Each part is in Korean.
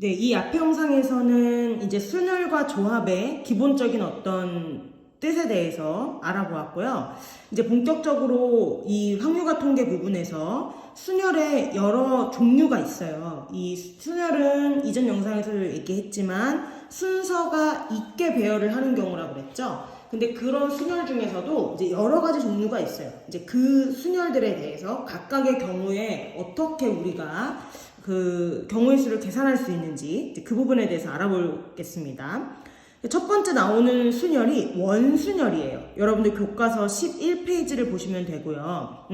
네, 이 앞의 영상에서는 이제 순혈과 조합의 기본적인 어떤 뜻에 대해서 알아보았고요. 이제 본격적으로 이 확률과 통계 부분에서 순혈의 여러 종류가 있어요. 이 순혈은 이전 영상에서 얘기했지만 순서가 있게 배열을 하는 경우라고 그랬죠. 근데 그런 순혈 중에서도 이제 여러 가지 종류가 있어요. 이제 그 순혈들에 대해서 각각의 경우에 어떻게 우리가 그 경우의 수를 계산할 수 있는지 그 부분에 대해서 알아보겠습니다. 첫 번째 나오는 순혈이 원순혈이에요. 여러분들 교과서 11페이지를 보시면 되고요.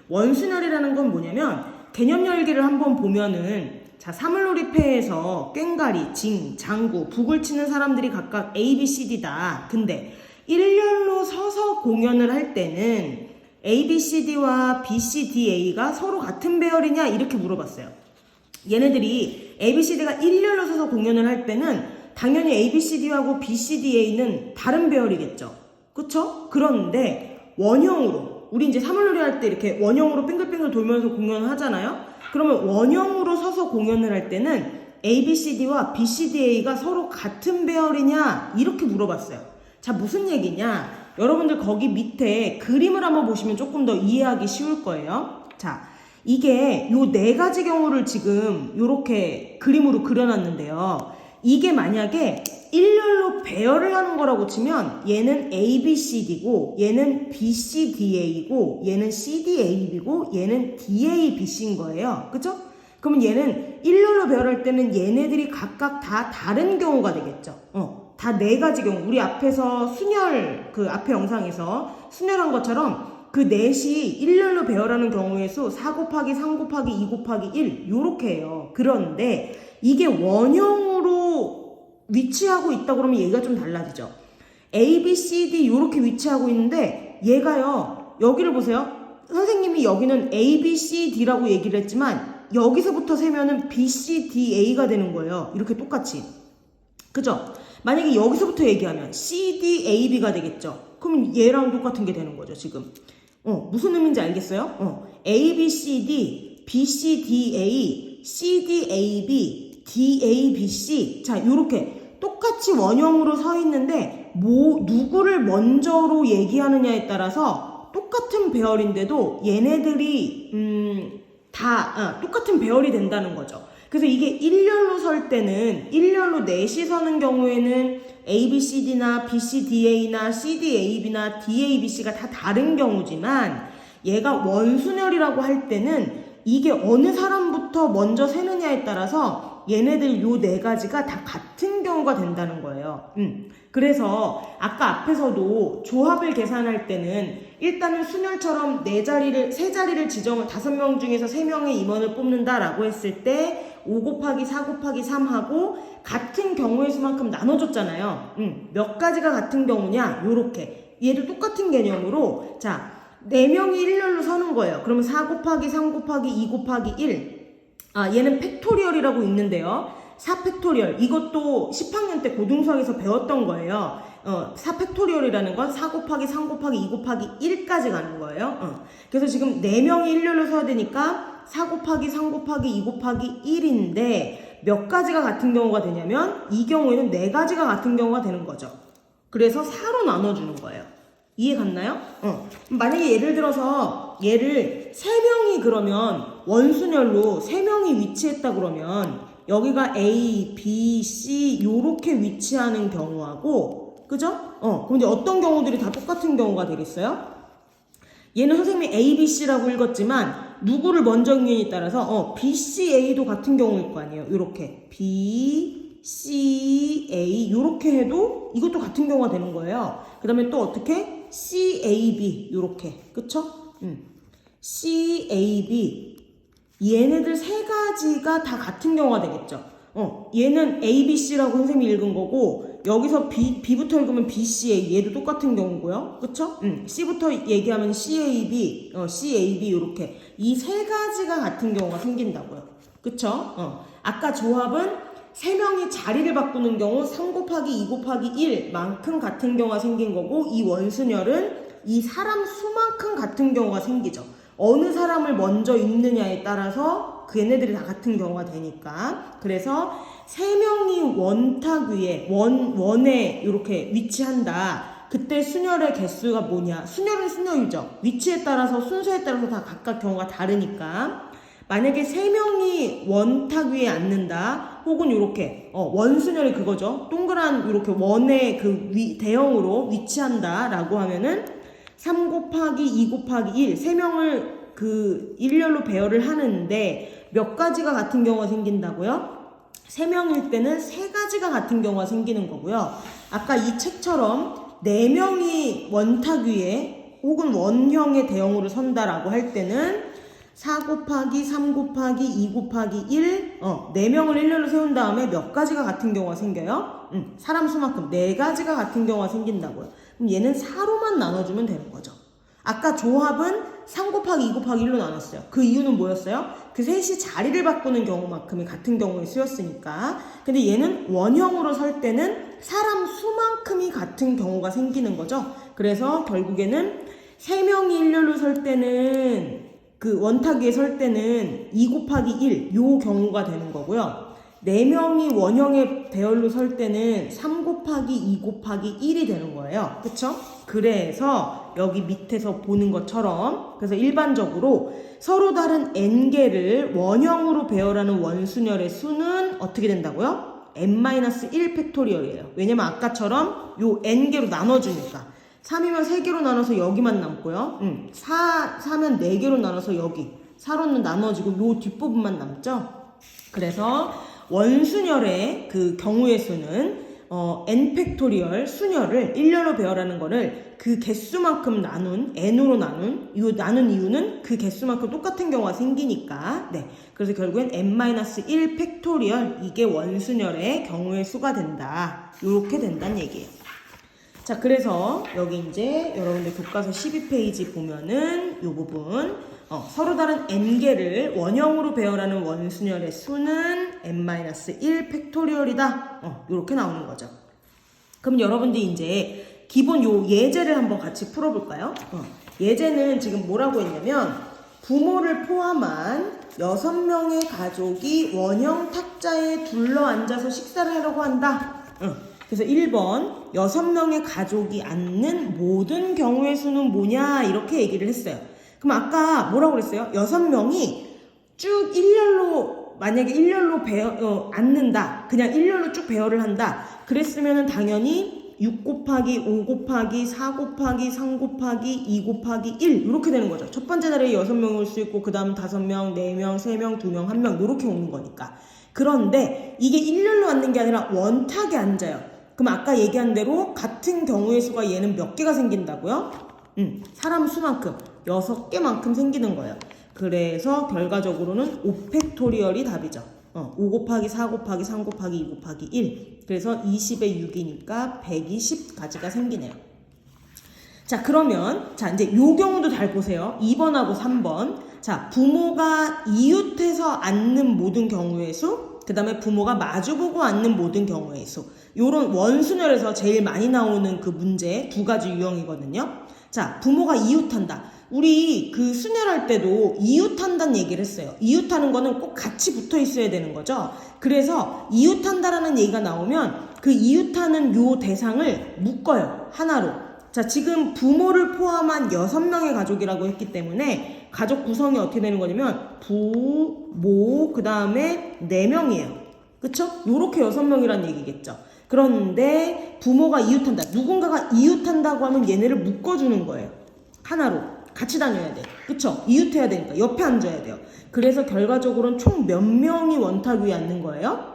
원순혈이라는 건 뭐냐면 개념 열기를 한번 보면은 자, 사물놀이패에서 꽹가리, 징, 장구, 북을 치는 사람들이 각각 A, B, C, D다. 근데 일렬로 서서 공연을 할 때는 A, B, C, D와 B, C, D, A가 서로 같은 배열이냐 이렇게 물어봤어요. 얘네들이 A, B, C, D가 일렬로 서서 공연을 할 때는 당연히 A, B, C, D하고 B, C, D, A는 다른 배열이겠죠. 그쵸? 그런데 원형으로 우리 이제 사물놀이 할 때 이렇게 원형으로 빙글빙글 돌면서 공연을 하잖아요. 그러면 원형으로 서서 공연을 할 때는 A, B, C, D와 B, C, D, A가 서로 같은 배열이냐 이렇게 물어봤어요. 자, 무슨 얘기냐? 여러분들 거기 밑에 그림을 한번 보시면 조금 더 이해하기 쉬울 거예요. 자, 이게 요 네 가지 경우를 지금 요렇게 그림으로 그려놨는데요. 이게 만약에 일렬로 배열을 하는 거라고 치면 얘는 A, B, C, D고 얘는 B, C, D, A고 얘는 C, D, A, B고 얘는 D, A, B, C인 거예요. 그죠? 그러면 얘는 일렬로 배열할 때는 얘네들이 각각 다 다른 경우가 되겠죠. 다 네 가지 경우. 우리 앞에서 순혈 그 앞에 영상에서 순혈한 것처럼 그 넷이 일렬로 배열하는 경우의 수 4 곱하기 3 곱하기 2 곱하기 1 요렇게 해요. 그런데 이게 원형으로 위치하고 있다 그러면 얘가 좀 달라지죠. A, B, C, D 요렇게 위치하고 있는데 얘가요. 여기를 보세요. 선생님이 여기는 A, B, C, D라고 얘기를 했지만 여기서부터 세면은 B, C, D, A가 되는 거예요. 이렇게 똑같이. 그죠? 만약에 여기서부터 얘기하면 C, D, A, B가 되겠죠. 그럼 얘랑 똑같은 게 되는 거죠, 지금. 무슨 의미인지 알겠어요? A, B, C, D, B, C, D, A, C, D, A, B, D, A, B, C. 자, 요렇게 똑같이 원형으로 서 있는데, 누구를 먼저로 얘기하느냐에 따라서 똑같은 배열인데도 얘네들이, 똑같은 배열이 된다는 거죠. 그래서 이게 일렬로 설 때는, 일렬로 넷이 서는 경우에는 A, B, C, D나 B, C, D, A나 C, D, A, B나 D, A, B, C가 다 다른 경우지만 얘가 원순혈이라고 할 때는 이게 어느 사람부터 먼저 세느냐에 따라서 얘네들 요 네 가지가 다 같은 경우가 된다는 거예요. 그래서 아까 앞에서도 조합을 계산할 때는 일단은 순혈처럼 세 자리를 지정을 5명 중에서 3명의 임원을 뽑는다라고 했을 때 5 곱하기 4 곱하기 3하고 같은 경우의 수만큼 나눠줬잖아요. 몇 가지가 같은 경우냐? 요렇게. 얘도 똑같은 개념으로 자 4명이 일렬로 서는 거예요. 그러면 4 곱하기 3 곱하기 2 곱하기 1 얘는 팩토리얼이라고 있는데요. 4팩토리얼 이것도 10학년 때 고등수학에서 배웠던 거예요. 4팩토리얼이라는 건 4 곱하기 3 곱하기 2 곱하기 1까지 가는 거예요. 그래서 지금 4명이 일렬로 서야 되니까 4 곱하기 3 곱하기 2 곱하기 1인데 몇 가지가 같은 경우가 되냐면 이 경우에는 4가지가 같은 경우가 되는 거죠. 그래서 4로 나눠주는 거예요. 이해 갔나요? 만약에 예를 들어서 얘를 3명이 그러면 원순혈로 3명이 위치했다 그러면 여기가 A, B, C 요렇게 위치하는 경우하고 그죠? 근데 어떤 경우들이 다 똑같은 경우가 되겠어요? 얘는 선생님이 A, B, C라고 읽었지만 누구를 먼저 읽느냐에 따라서 B, C, A도 같은 경우일 거 아니에요. 요렇게 B, C, A 요렇게 해도 이것도 같은 경우가 되는 거예요. 그 다음에 또 어떻게? C, A, B 요렇게 그쵸? C, A, B 얘네들 세 가지가 다 같은 경우가 되겠죠. 얘는 A, B, C라고 선생님이 읽은 거고 여기서 B부터 읽으면 B, C, A 얘도 똑같은 경우고요. 그쵸? C부터 얘기하면 C, A, B, C, A, B 요렇게 이 세 가지가 같은 경우가 생긴다고요. 그쵸? 아까 조합은 3명이 자리를 바꾸는 경우 3 곱하기 2 곱하기 1만큼 같은 경우가 생긴 거고 이 원순혈은 이 사람 수만큼 같은 경우가 생기죠. 어느 사람을 먼저 읽느냐에 따라서 그 얘네들이 다 같은 경우가 되니까 그래서 3명이 원탁 위에 원에 이렇게 위치한다. 그때 순열의 개수가 뭐냐? 순열은 순열이죠. 위치에 따라서 순서에 따라서 다 각각 경우가 다르니까 만약에 3명이 원탁 위에 앉는다. 혹은 이렇게 원순열이 그거죠. 동그란 이렇게 원의 그 대형으로 위치한다라고 하면은 3 곱하기 2 곱하기 1 3명을 그 일렬로 배열을 하는데 몇 가지가 같은 경우가 생긴다고요? 3명일 때는 3가지가 같은 경우가 생기는 거고요. 아까 이 책처럼 4명이 원탁 위에 혹은 원형의 대형으로 선다라고 할 때는 4 곱하기 3 곱하기 2 곱하기 1 4명을 일렬로 세운 다음에 몇 가지가 같은 경우가 생겨요? 사람 수만큼 4가지가 같은 경우가 생긴다고요. 그럼 얘는 4로만 나눠주면 되는 거죠. 아까 조합은 3 곱하기 2 곱하기 1로 나눴어요. 그 이유는 뭐였어요? 그 셋이 자리를 바꾸는 경우만큼이 같은 경우에 쓰였으니까. 근데 얘는 원형으로 설 때는 사람 수만큼이 같은 경우가 생기는 거죠. 그래서 결국에는 3명이 일렬로 설 때는 그 원탁 위에 설 때는 2 곱하기 1 요 경우가 되는 거고요. 4명이 원형의 배열로 설 때는 3 곱하기 2 곱하기 1이 되는 거예요. 그쵸? 그래서 여기 밑에서 보는 것처럼 그래서 일반적으로 서로 다른 n개를 원형으로 배열하는 원순열의 수는 어떻게 된다고요? n-1 팩토리얼이에요. 왜냐면 아까처럼 요 n개로 나눠주니까 3이면 3개로 나눠서 여기만 남고요. 4면 4개로 나눠서 여기 4로는 나눠지고 요 뒷부분만 남죠. 그래서 원순열의 그 경우의 수는 n 팩토리얼 순열을 일렬로 배열하는 거를 그 개수만큼 나눈 n으로 나눈 이유는 그 개수만큼 똑같은 경우가 생기니까. 네. 그래서 결국엔 n-1 팩토리얼 이게 원순열의 경우의 수가 된다. 이렇게 된다는 얘기예요. 자, 그래서 여기 이제 여러분들 교과서 12페이지 보면은 이 부분 서로 다른 n개를 원형으로 배열하는 원순열의 수는 n-1 팩토리얼이다. 이렇게 나오는 거죠. 그럼 여러분들이 이제 기본 요 예제를 한번 같이 풀어볼까요? 예제는 지금 뭐라고 했냐면 부모를 포함한 6명의 가족이 원형 탁자에 둘러앉아서 식사를 하려고 한다. 그래서 1번 6명의 가족이 앉는 모든 경우의 수는 뭐냐 이렇게 얘기를 했어요. 그럼 아까 뭐라고 그랬어요? 6명이 쭉 일렬로 만약에 일렬로 앉는다. 그냥 일렬로 쭉 배열을 한다. 그랬으면은 당연히 6 곱하기 5 곱하기 4 곱하기 3 곱하기 2 곱하기 1 이렇게 되는 거죠. 첫 번째 자리에 6명 올 수 있고 그 다음 5명, 4명, 3명, 2명, 1명 이렇게 오는 거니까. 그런데 이게 일렬로 앉는 게 아니라 원탁에 앉아요. 그럼 아까 얘기한 대로 같은 경우의 수가 얘는 몇 개가 생긴다고요? 사람 수만큼 6개만큼 생기는 거예요. 그래서 결과적으로는 5팩토리얼이 답이죠. 5 곱하기 4 곱하기 3 곱하기 2 곱하기 1 그래서 20에 6이니까 120가지가 생기네요. 자, 그러면 자 이제 요 경우도 잘 보세요. 2번하고 3번. 자, 부모가 이웃해서 앉는 모든 경우의 수, 그 다음에 부모가 마주보고 앉는 모든 경우의 수. 요런 원순열에서 제일 많이 나오는 그 문제 2가지 유형이거든요. 자, 부모가 이웃한다. 우리 그 순열할 때도 이웃한다는 얘기를 했어요. 이웃하는 거는 꼭 같이 붙어 있어야 되는 거죠. 그래서 이웃한다라는 얘기가 나오면 그 이웃하는 요 대상을 묶어요. 하나로. 자, 지금 부모를 포함한 6명의 가족이라고 했기 때문에 가족 구성이 어떻게 되는 거냐면 부모 그 다음에 4명이에요. 그쵸? 요렇게 6명이란 얘기겠죠. 그런데 부모가 이웃한다. 누군가가 이웃한다고 하면 얘네를 묶어주는 거예요. 하나로. 같이 다녀야 돼. 그쵸? 이웃해야 되니까 옆에 앉아야 돼요. 그래서 결과적으로는 총 몇 명이 원탁 위에 앉는 거예요?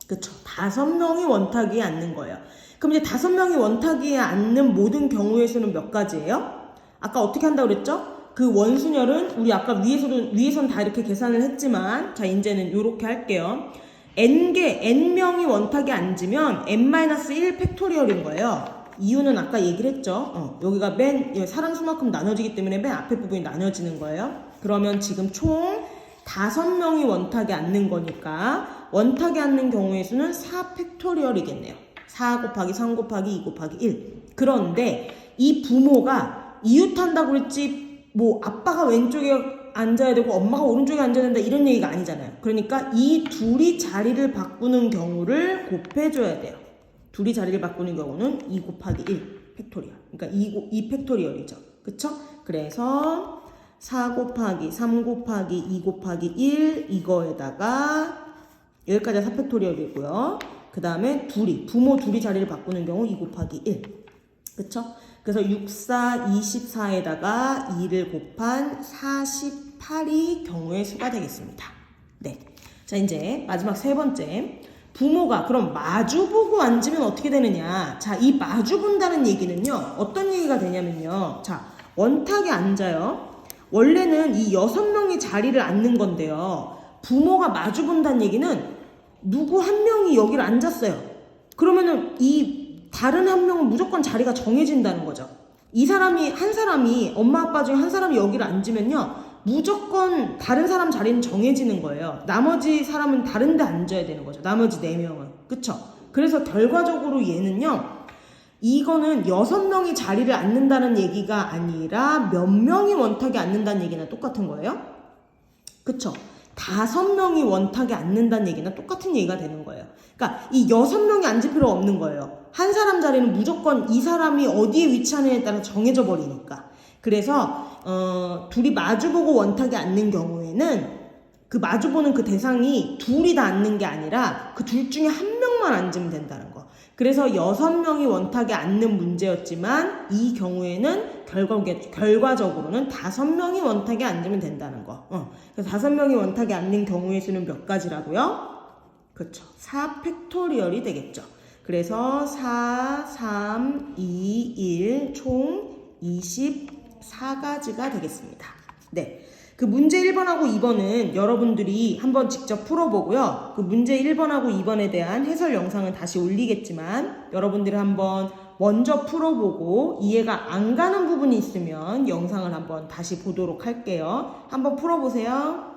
그쵸? 5명이 원탁 위에 앉는 거예요. 그럼 이제 5명이 원탁 위에 앉는 모든 경우의 수는 몇 가지예요? 아까 어떻게 한다고 그랬죠? 그 원순열은 우리 아까 위에선 다 이렇게 계산을 했지만 자 이제는 이렇게 할게요. n명이 원탁에 앉으면 n-1 팩토리얼인 거예요. 이유는 아까 얘기를 했죠. 여기가 사람 수만큼 나눠지기 때문에 맨 앞에 부분이 나눠지는 거예요. 그러면 지금 총 5명이 원탁에 앉는 거니까 원탁에 앉는 경우의 수는 4 팩토리얼이겠네요. 4 곱하기 3 곱하기 2 곱하기 1. 그런데 이 부모가 이웃한다고 그랬지 뭐 아빠가 왼쪽에 앉아야 되고 엄마가 오른쪽에 앉아야 된다 이런 얘기가 아니잖아요. 그러니까 이 둘이 자리를 바꾸는 경우를 곱해줘야 돼요. 둘이 자리를 바꾸는 경우는 2 곱하기 1 팩토리얼. 그러니까 2 팩토리얼이죠. 그쵸? 그래서 4 곱하기 3 곱하기 2 곱하기 1 이거에다가 여기까지 4 팩토리얼이고요. 그 다음에 부모 둘이 자리를 바꾸는 경우 2 곱하기 1. 그쵸? 그래서 6, 4, 24에다가 2를 곱한 48이 경우의 수가 되겠습니다. 네. 자, 이제 마지막 세 번째. 부모가 그럼 마주보고 앉으면 어떻게 되느냐. 자, 이 마주본다는 얘기는요. 어떤 얘기가 되냐면요. 자, 원탁에 앉아요. 원래는 이 6명이 자리를 앉는 건데요. 부모가 마주본다는 얘기는 누구 한 명이 여기를 앉았어요. 그러면은 이 다른 한 명은 무조건 자리가 정해진다는 거죠. 이 사람이 한 사람이 엄마 아빠 중에 한 사람이 여기를 앉으면요. 무조건 다른 사람 자리는 정해지는 거예요. 나머지 사람은 다른 데 앉아야 되는 거죠. 나머지 4명은. 그쵸? 그래서 결과적으로 얘는요. 이거는 6명이 자리를 앉는다는 얘기가 아니라 몇 명이 원탁에 앉는다는 얘기나 똑같은 거예요. 그쵸? 5명이 원탁에 앉는다는 얘기나 똑같은 얘기가 되는 거예요. 그러니까 이 6명이 앉을 필요 없는 거예요. 한 사람 자리는 무조건 이 사람이 어디에 위치하느냐에 따라 정해져 버리니까. 그래서 둘이 마주보고 원탁에 앉는 경우에는 그 마주보는 그 대상이 둘이 다 앉는 게 아니라 그 둘 중에 한 명만 앉으면 된다는 거. 그래서 6명이 원탁에 앉는 문제였지만 이 경우에는 결과적으로는 5명이 원탁에 앉으면 된다는 거. 그래서 5명이 원탁에 앉는 경우의 수는 몇 가지라고요? 그렇죠. 4 팩토리얼이 되겠죠. 그래서 4, 3, 2, 1 총 24가지가 되겠습니다. 네. 그 문제 1번하고 2번은 여러분들이 한번 직접 풀어보고요. 그 문제 1번하고 2번에 대한 해설 영상은 다시 올리겠지만 여러분들이 한번 먼저 풀어보고 이해가 안 가는 부분이 있으면 영상을 한번 다시 보도록 할게요. 한번 풀어보세요.